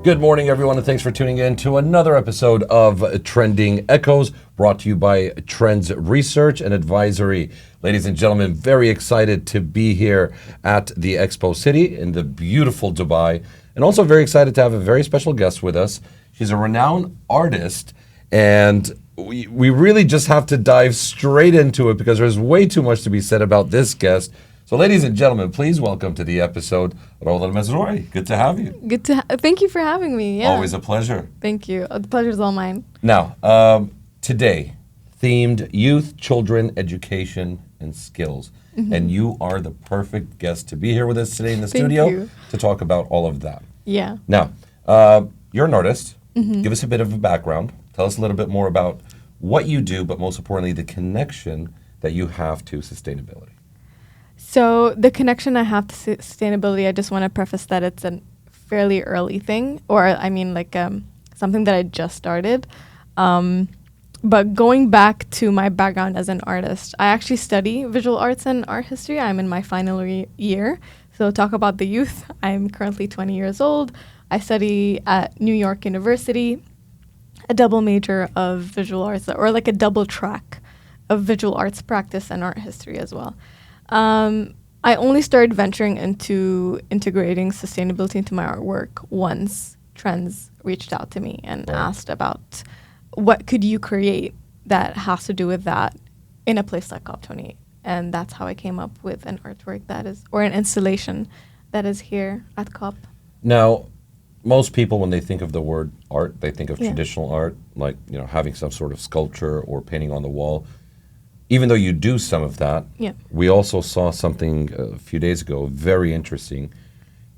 Good morning, everyone, and thanks for tuning in to another episode of Trending Echoes, brought to you by Trends Research and Advisory. Ladies and gentlemen, very excited to be here at the Expo City in the beautiful Dubai, and also very excited to have a very special guest with us. She's a renowned artist, and we really just have to dive straight into it because there's way too much to be said about this guest. So, ladies and gentlemen, please welcome to the episode, Roudhah Almazroei. Good to have you. Thank you for having me. Yeah. Always a pleasure. Thank you. The pleasure's all mine. Now, today, themed youth, children, education, and skills. Mm-hmm. And you are the perfect guest to be here with us today in the studio to talk about all of that. Yeah. Now, you're an artist. Mm-hmm. Give us a bit of a background. Tell us a little bit more about what you do, but most importantly, the connection that you have to sustainability. So the connection I have to sustainability, I just want to preface that it's a fairly early thing, or I mean something that I just started. But going back to my background as an artist, I actually study visual arts and art history. I'm in my final year. So talk about the youth. I'm currently 20 years old. I study at New York University, a double major of visual arts, or like a double track of visual arts practice and art history as well. I only started venturing into integrating sustainability into my artwork once Trends reached out to me and asked about what could you create that has to do with that in a place like COP28. And that's how I came up with an artwork or an installation that is here at COP. Now, most people, when they think of the word art, they think of traditional art, like, having some sort of sculpture or painting on the wall. Even though you do some of that, we also saw something a few days ago, very interesting.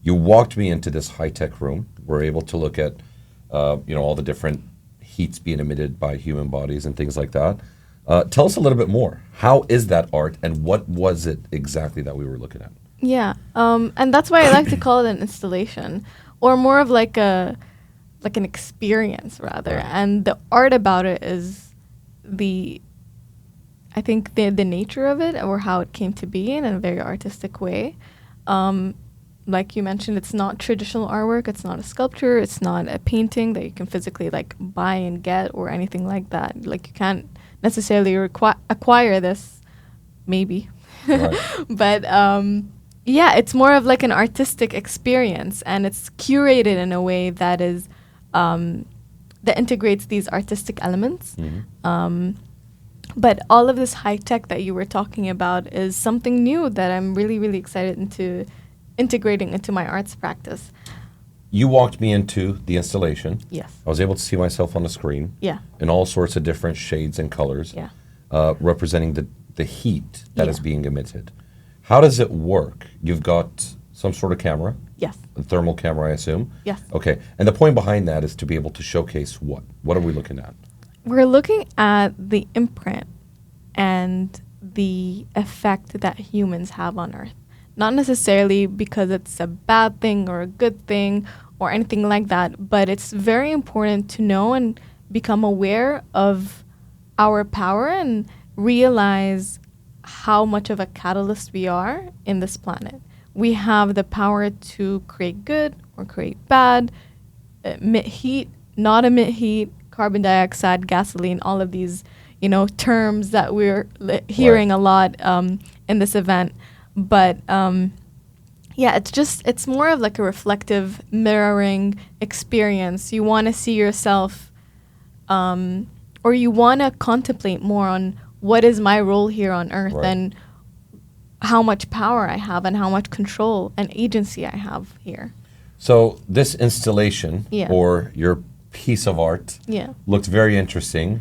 You walked me into this high-tech room. We're able to look at, all the different heats being emitted by human bodies and things like that. Tell us a little bit more. How is that art, and what was it exactly that we were looking at? Yeah, and that's why I like to call it an installation, or more of like an experience rather. Right. And the art about it is I think the nature of it, or how it came to be in a very artistic way. Like you mentioned, it's not traditional artwork. It's not a sculpture. It's not a painting that you can physically buy and get or anything like that. Like, you can't necessarily acquire this, maybe. Right. But it's more of like an artistic experience, and it's curated in a way that is that integrates these artistic elements. Mm-hmm. But all of this high tech that you were talking about is something new that I'm really, really excited into integrating into my arts practice. You walked me into the installation. Yes. I was able to see myself on the screen. Yeah. In all sorts of different shades and colors. Yeah. Representing the heat that is being emitted. How does it work? You've got some sort of camera. Yes. A thermal camera, I assume. Yes. Okay. And the point behind that is to be able to showcase what? What are we looking at? We're looking at the imprint and the effect that humans have on Earth. Not necessarily because it's a bad thing or a good thing or anything like that, but it's very important to know and become aware of our power and realize how much of a catalyst we are in this planet. We have the power to create good or create bad, emit heat, not emit heat, carbon dioxide, gasoline, all of these, terms that we're hearing a lot in this event. But it's more of like a reflective, mirroring experience. You want to see yourself, or you want to contemplate more on what is my role here on Earth and how much power I have and how much control and agency I have here. So this installation or your piece of art looked very interesting.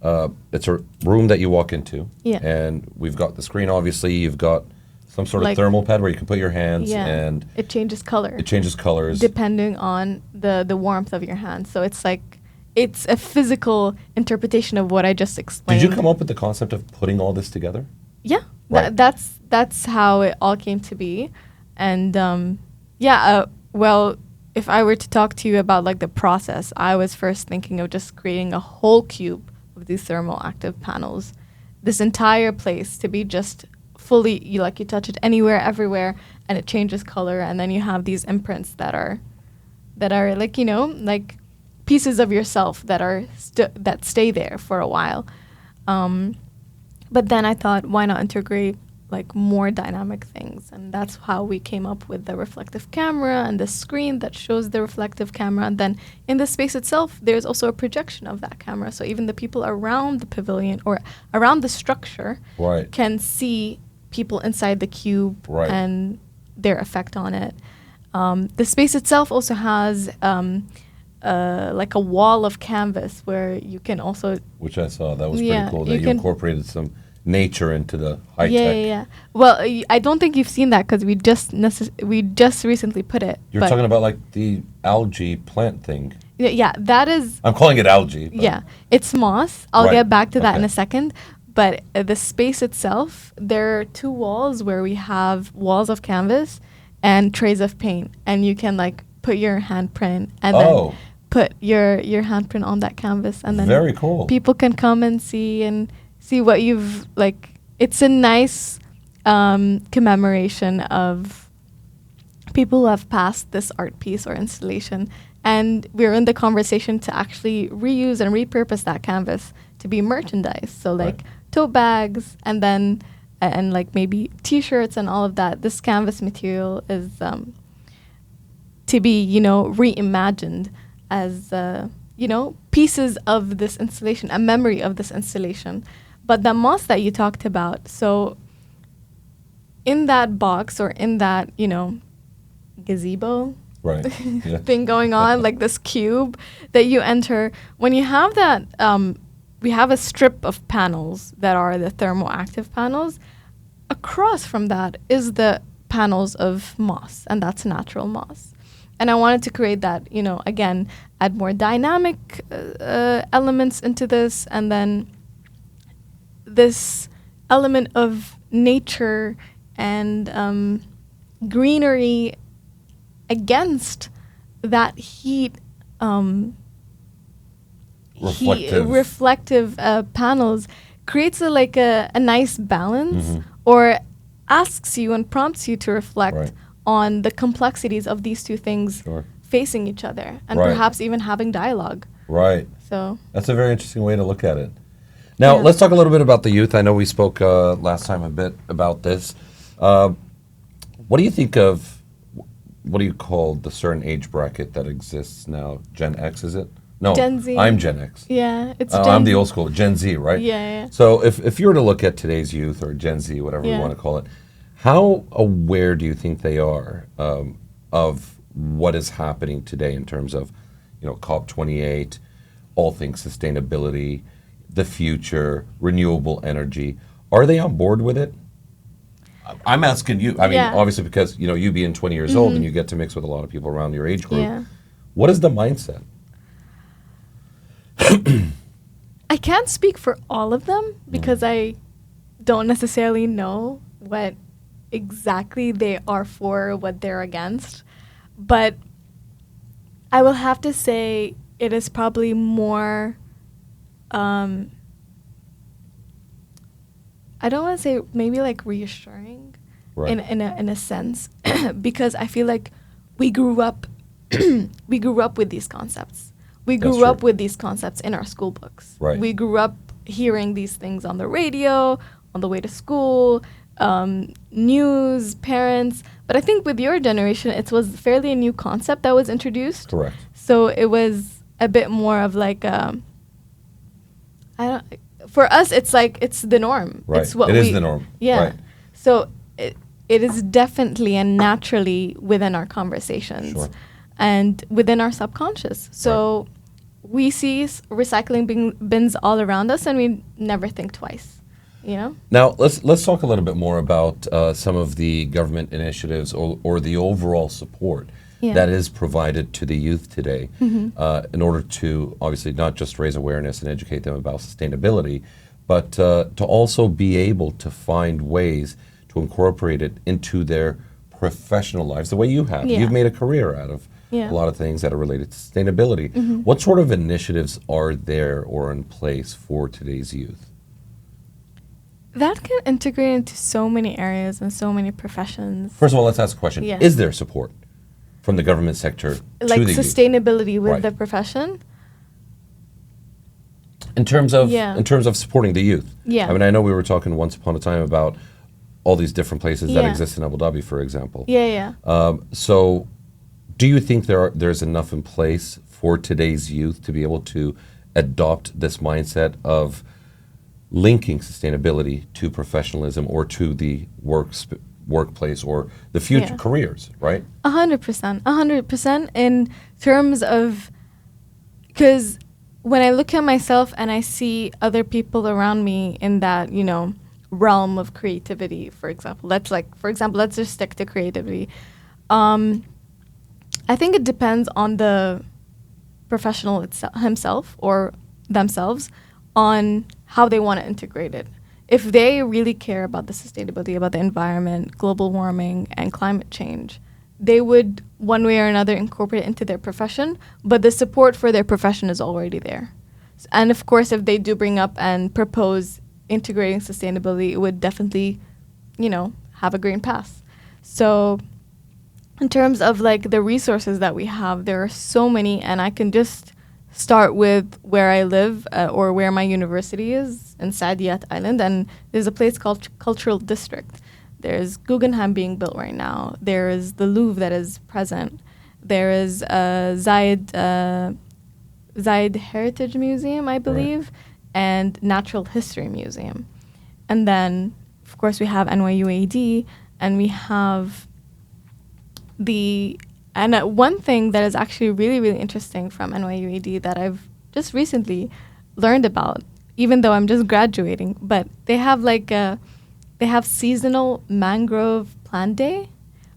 It's a room that you walk into, and we've got the screen. Obviously, you've got some sort of thermal pad where you can put your hands, and it changes color. It changes colors depending on the warmth of your hands. So it's a physical interpretation of what I just explained. Did you come up with the concept of putting all this together? Yeah, that's how it all came to be, and well. If I were to talk to you about the process, I was first thinking of just creating a whole cube of these thermal active panels. This entire place to be just fully, you touch it anywhere, everywhere, and it changes color, and then you have these imprints that are that are like, like pieces of yourself that are that stay there for a while. But then I thought, why not integrate like more dynamic things? And that's how we came up with the reflective camera and the screen that shows the reflective camera. And then in the space itself, there's also a projection of that camera. So even the people around the pavilion or around the structure can see people inside the cube and their effect on it. The space itself also has like a wall of canvas where you can also... Which I saw. That was pretty cool that you incorporated some nature into the high tech. Yeah. Well, I don't think you've seen that because we just recently put it. You're talking about like the algae plant thing. Yeah, that is... I'm calling it algae. Yeah, it's moss. I'll get back to that in a second. But the space itself, there are 2 walls where we have walls of canvas and trays of paint. And you can like put your handprint and then put your handprint on that canvas. And then very cool. People can come and see what you've like. It's a nice commemoration of people who have passed this art piece or installation. And we're in the conversation to actually reuse and repurpose that canvas to be merchandise. So like tote bags and then and like maybe T-shirts and all of that. This canvas material is to be, reimagined as, pieces of this installation, a memory of this installation. But the moss that you talked about, so in that box or in that, gazebo thing going on, like this cube that you enter, when you have that, we have a strip of panels that are the thermoactive panels. Across from that is the panels of moss, and that's natural moss. And I wanted to create that, again, add more dynamic elements into this, and then this element of nature and greenery against that reflective panels creates a nice balance, or asks you and prompts you to reflect on the complexities of these 2 things facing each other and perhaps even having dialogue. Right. So that's a very interesting way to look at it. Now, let's talk a little bit about the youth. I know we spoke last time a bit about this. What do you think of, what do you call the certain age bracket that exists now? Gen X, is it? No, Gen Z. I'm Gen X. Yeah, it's Gen I'm the old school, Gen Z, right? Yeah. So if you were to look at today's youth, or Gen Z, whatever you want to call it, how aware do you think they are of what is happening today in terms of, COP28, all things sustainability, the future, renewable energy? Are they on board with it? I'm asking you. I mean, obviously, because you being 20 years old and you get to mix with a lot of people around your age group. Yeah. What is the mindset? I can't speak for all of them because I don't necessarily know what exactly they are for, what they're against. But I will have to say it is probably more, I don't want to say maybe like reassuring in a sense because I feel like we grew up with these concepts. We grew up with these concepts in our school books. Right. We grew up hearing these things on the radio, on the way to school, news, parents. But I think with your generation, it was fairly a new concept that was introduced. Correct. So it was a bit more of like, for us, it's like, it's the norm. Right. It's what it is the norm. Yeah. Right. So it is definitely and naturally within our conversations and within our subconscious. So we see recycling bins all around us and we never think twice. Now, let's talk a little bit more about some of the government initiatives or the overall support that is provided to the youth today in order to obviously not just raise awareness and educate them about sustainability, but to also be able to find ways to incorporate it into their professional lives the way you have. You've made a career out of a lot of things that are related to sustainability. What sort of initiatives are there or in place for today's youth? That can integrate into so many areas and so many professions. First of all, let's ask a question. Is there support from the government sector like to the youth? sustainability with Right. the profession. In terms of Yeah. supporting the youth. Yeah. I mean, I know we were talking once upon a time about all these different places that Yeah. exist in Abu Dhabi, for example. Yeah, yeah. So, do you think there's enough in place for today's youth to be able to adopt this mindset of linking sustainability to professionalism or to the workplace or the future Yeah. careers, right? 100%. 100% in terms of, because when I look at myself and I see other people around me in that, realm of creativity, for example, let's just stick to creativity. I think it depends on the professional himself or themselves on how they want to integrate it. If they really care about the sustainability, about the environment, global warming, and climate change, they would, one way or another, incorporate it into their profession, but the support for their profession is already there. And of course, if they do bring up and propose integrating sustainability, it would definitely, have a green pass. So in terms of like the resources that we have, there are so many, and I can just start with where I live or where my university is in Saadiyat Island, and there's a place called Cultural District. There's Guggenheim being built right now. There is the Louvre that is present. There is Zayed Heritage Museum, I believe, and Natural History Museum. And then, of course, we have NYUAD, and we have one thing that is actually really, really interesting from NYUAD that I've just recently learned about, even though I'm just graduating, but they have seasonal mangrove plant day,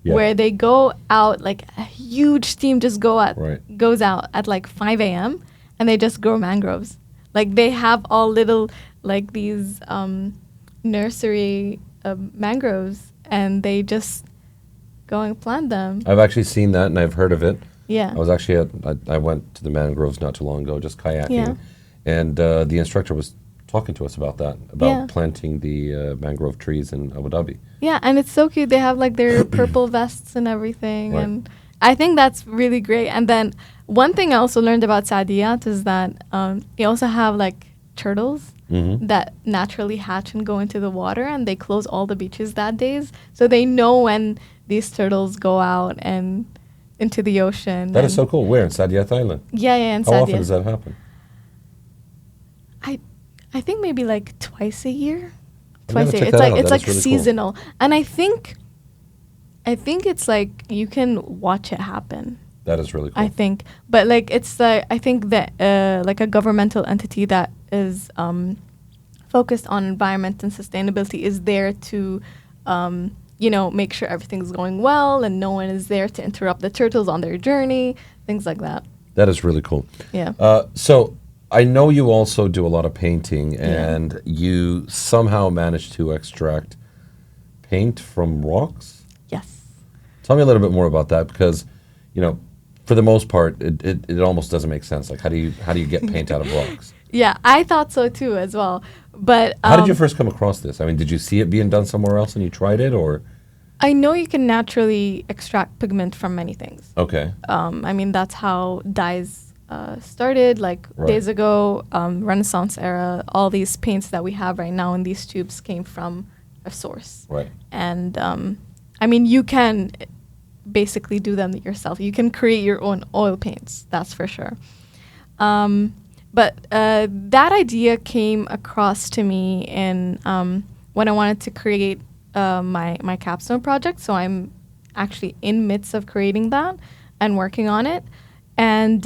where they go out, like a huge team just goes out at like 5 a.m. and they just grow mangroves. Like they have all little like these nursery mangroves, and they just go and plant them. I've actually seen that and I've heard of it. Yeah. I was actually I went to the mangroves not too long ago, just kayaking, and the instructor was talking to us about that, about planting the mangrove trees in Abu Dhabi. Yeah, and it's so cute. They have like their purple vests and everything, and I think that's really great. And then one thing I also learned about Saadiyat is that they also have like turtles that naturally hatch and go into the water, and they close all the beaches that days, so they know when these turtles go out and into the ocean. That is so cool. Where? In Saadiyat Island? Yeah, in Saadiyat. How often does that happen? I think maybe like twice a year. It's like really seasonal. cool. And I think it's like you can watch it happen. That is really cool. I think. But like it's I think that like a governmental entity that is focused on environment and sustainability is there to make sure everything's going well, and no one is there to interrupt the turtles on their journey, things like that. That is really cool. Yeah. So I know you also do a lot of painting, and you somehow managed to extract paint from rocks? Yes. Tell me a little bit more about that, because, for the most part, it almost doesn't make sense. Like, how do you get paint out of rocks? Yeah, I thought so too as well. But how did you first come across this? I mean, did you see it being done somewhere else and you tried it, or? I know you can naturally extract pigment from many things. Okay. I mean, that's how dyes started, like days ago, Renaissance era. All these paints that we have right now in these tubes came from a source. Right. And I mean, you can basically do them yourself. You can create your own oil paints, that's for sure. But that idea came across to me in when I wanted to create my capstone project. So I'm actually in midst of creating that and working on it. And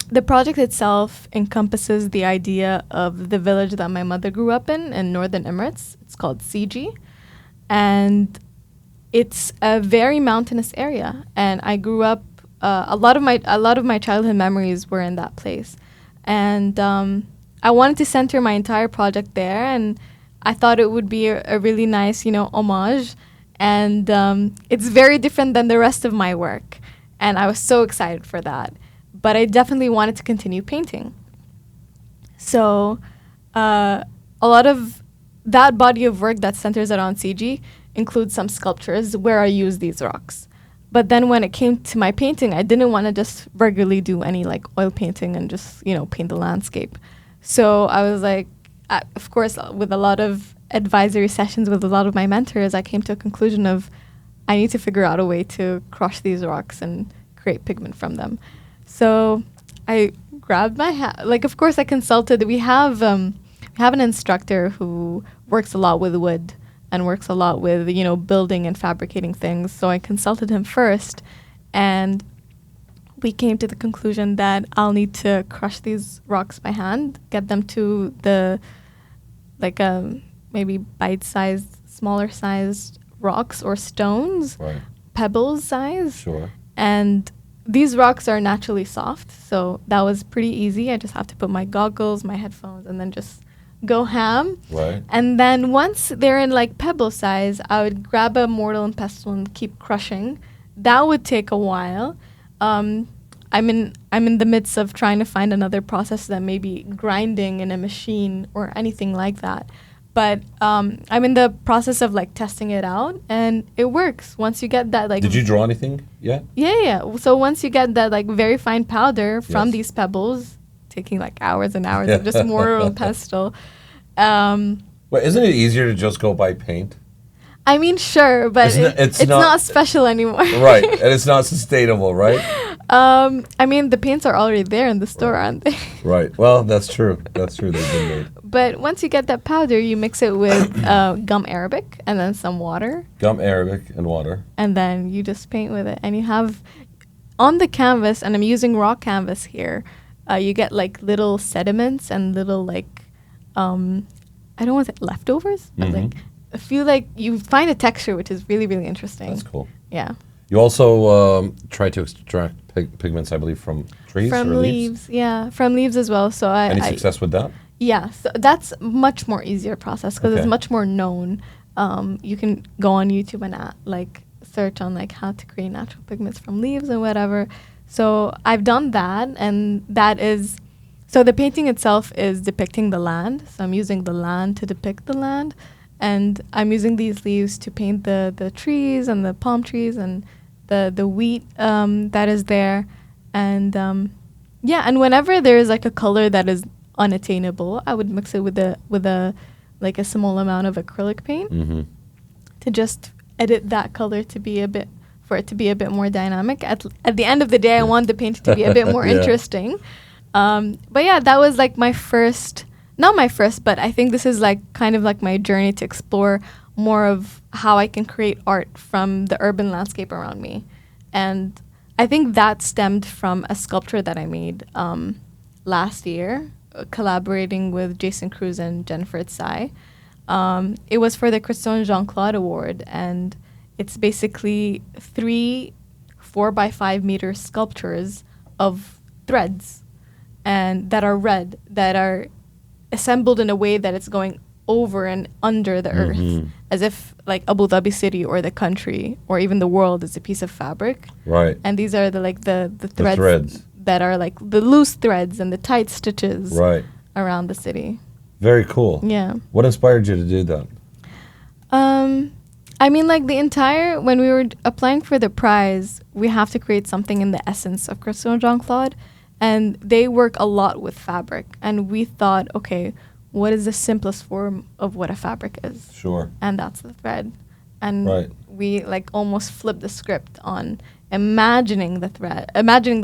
the project itself encompasses the idea of the village that my mother grew up in Northern Emirates. It's called CG. And it's a very mountainous area. And I grew up, a lot of my childhood memories were in that place. And I wanted to center my entire project there, and I thought it would be a really nice, homage. And it's very different than the rest of my work. And I was so excited for that. But I definitely wanted to continue painting. So a lot of that body of work that centers around CG includes some sculptures where I use these rocks. But then when it came to my painting, I didn't want to just regularly do any like oil painting and just, paint the landscape. So I was like, of course, with a lot of advisory sessions with a lot of my mentors, I came to a conclusion of I need to figure out a way to crush these rocks and create pigment from them. So I grabbed my hat. Like, of course, I consulted. We have an instructor who works a lot with wood and works a lot with, building and fabricating things. So I consulted him first, and we came to the conclusion that I'll need to crush these rocks by hand, get them to the, maybe bite-sized, smaller-sized rocks or stones, Right. pebbles size. Sure. And these rocks are naturally soft, so that was pretty easy. I just have to put my goggles, my headphones, and then just go ham. Right. And then once they're in like pebble size, I would grab a mortar and pestle and keep crushing. That would take a while. I'm in the midst of trying to find another process that may be grinding in a machine or anything like that. But I'm in the process of like testing it out, and it works. Once you get that like. Did you draw anything yet? Yeah. So once you get that like very fine powder from Yes. these pebbles, taking like hours and hours of just mortar and pestle. Well, isn't it easier to just go buy paint? I mean, sure, but it's not special anymore. Right, and it's not sustainable, right? I mean, the paints are already there in the store, aren't they? Right. Well, that's true. That's true. They've been made. But once you get that powder, you mix it with gum arabic and then some water. Gum arabic and water. And then you just paint with it. And you have, on the canvas, and I'm using raw canvas here, you get like little sediments and little like, I don't want to say leftovers, but like, I feel like you find a texture which is really, really interesting. That's cool. Yeah. You also try to extract pigments, I believe, from trees From or leaves, yeah, from leaves as well. So Any success with that? Yeah, so that's much more easier process because Okay. it's much more known. You can go on YouTube and search on like how to create natural pigments from leaves and whatever. So I've done that, and that is, so the painting itself is depicting the land. So I'm using the land to depict the land, and I'm using these leaves to paint the trees and the palm trees and the wheat that is there, and and whenever there is like a color that is unattainable, I would mix it with a like a small amount of acrylic paint to just edit that color to be a bit more dynamic. At the end of the day, I want the paint to be a bit more Yeah. interesting. But yeah, that was like not my first, but I think this is like kind of like my journey to explore more of how I can create art from the urban landscape around me. And I think that stemmed from a sculpture that I made last year, collaborating with Jason Cruz and Jennifer Tsai. It was for the Christian Jean-Claude Award, and it's basically 3 4x5 meter sculptures of threads, and that are red, that are assembled in a way that it's going over and under the earth, as if like Abu Dhabi city or the country or even the world is a piece of fabric. Right. And these are the threads, threads. that are like the loose threads and the tight stitches Right. around the city. Very cool. Yeah. What inspired you to do that? I mean, like when we were applying for the prize, we have to create something in the essence of Christian Jean-Claude, and they work a lot with fabric. And we thought, okay, what is the simplest form of what a fabric is? Sure. And that's the thread. And Right. we like almost flipped the script on imagining the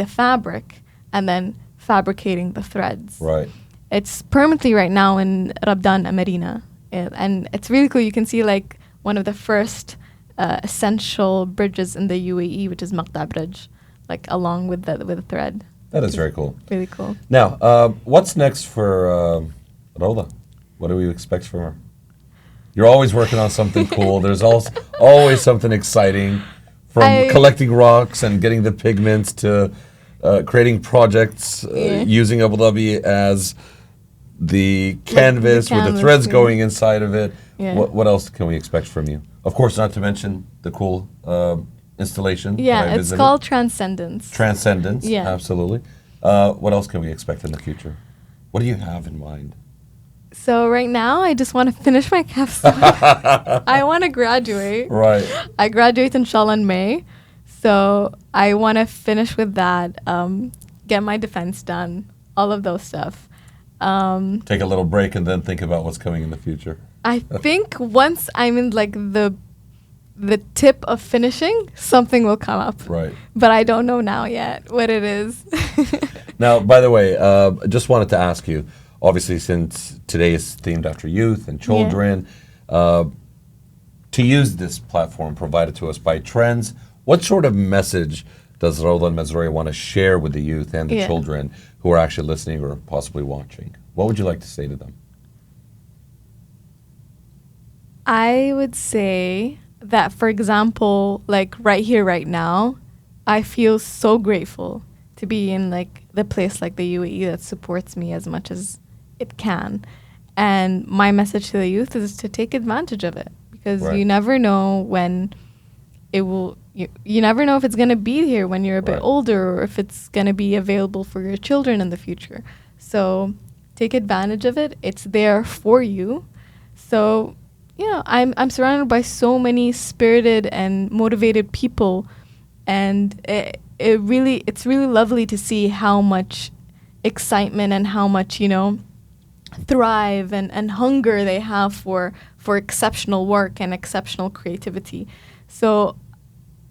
fabric, and then fabricating the threads. Right. It's permanently right now in Roudhah Almazroei, and it's really cool. You can see like one of the first essential bridges in the UAE, which is Maqta Bridge, like along with the thread. That is very cool. Really cool. Now, what's next for Roudhah? What do we expect from her? You're always working on something cool. There's always something exciting, from collecting rocks and getting the pigments to creating projects using Abu Dhabi as the canvas with the threads going inside of it. Yeah. What else can we expect from you? Of course, not to mention the cool installation. that I Yeah, it's visited. called Transcendence. Transcendence. Yeah. Absolutely. What else can we expect in the future? What do you have in mind? So right now, I just want to finish my capstone. I want to graduate. Right. I graduate inshallah in May. So I want to finish with that, get my defense done, all of those stuff. Take a little break and then think about what's coming in the future. I think once I'm in like the tip of finishing, something will come up. Right. But I don't know now yet what it is. Now, by the way, just wanted to ask you, obviously, since today is themed after youth and children, to use this platform provided to us by Trends, what sort of message does Roudhah Almazroei want to share with the youth and the children who are actually listening or possibly watching? What would you like to say to them? I would say that, for example, like right here, right now, I feel so grateful to be in like the place like the UAE that supports me as much as it can. And my message to the youth is to take advantage of it, because you never know when it will, you never know if it's going to be here when you're a bit older, or if it's going to be available for your children in the future. So take advantage of it. It's there for you. So, I'm surrounded by so many spirited and motivated people, and it's really lovely to see how much excitement and how much, thrive and hunger they have for exceptional work and exceptional creativity. So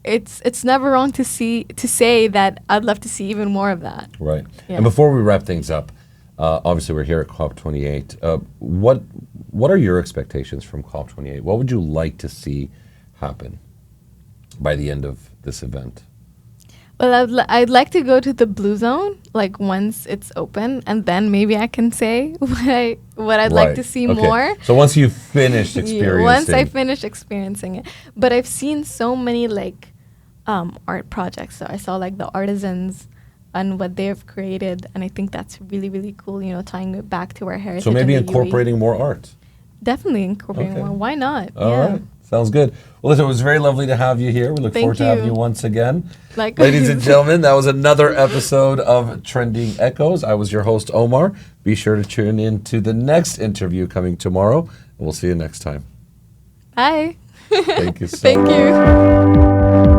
it's never wrong to say that I'd love to see even more of that. Right. Yeah. And before we wrap things up, obviously we're here at COP28. What are your expectations from COP28? What would you like to see happen by the end of this event? Well, I'd like to go to the blue zone, like once it's open, and then maybe I can say what I'd like to see more. So once you've finished experiencing. Once I finish experiencing it. But I've seen so many like art projects. So I saw like the artisans and what they've created, and I think that's really, really cool, tying it back to our heritage. So maybe in the incorporating more art. Definitely incorporating more. Why not? All right. Sounds good. Well, listen, it was very lovely to have you here. We look forward to having you once again. Ladies and gentlemen, that was another episode of Trending Echoes. I was your host, Omar. Be sure to tune in to the next interview coming tomorrow, and we'll see you next time. Bye. Thank you so much. Thank you.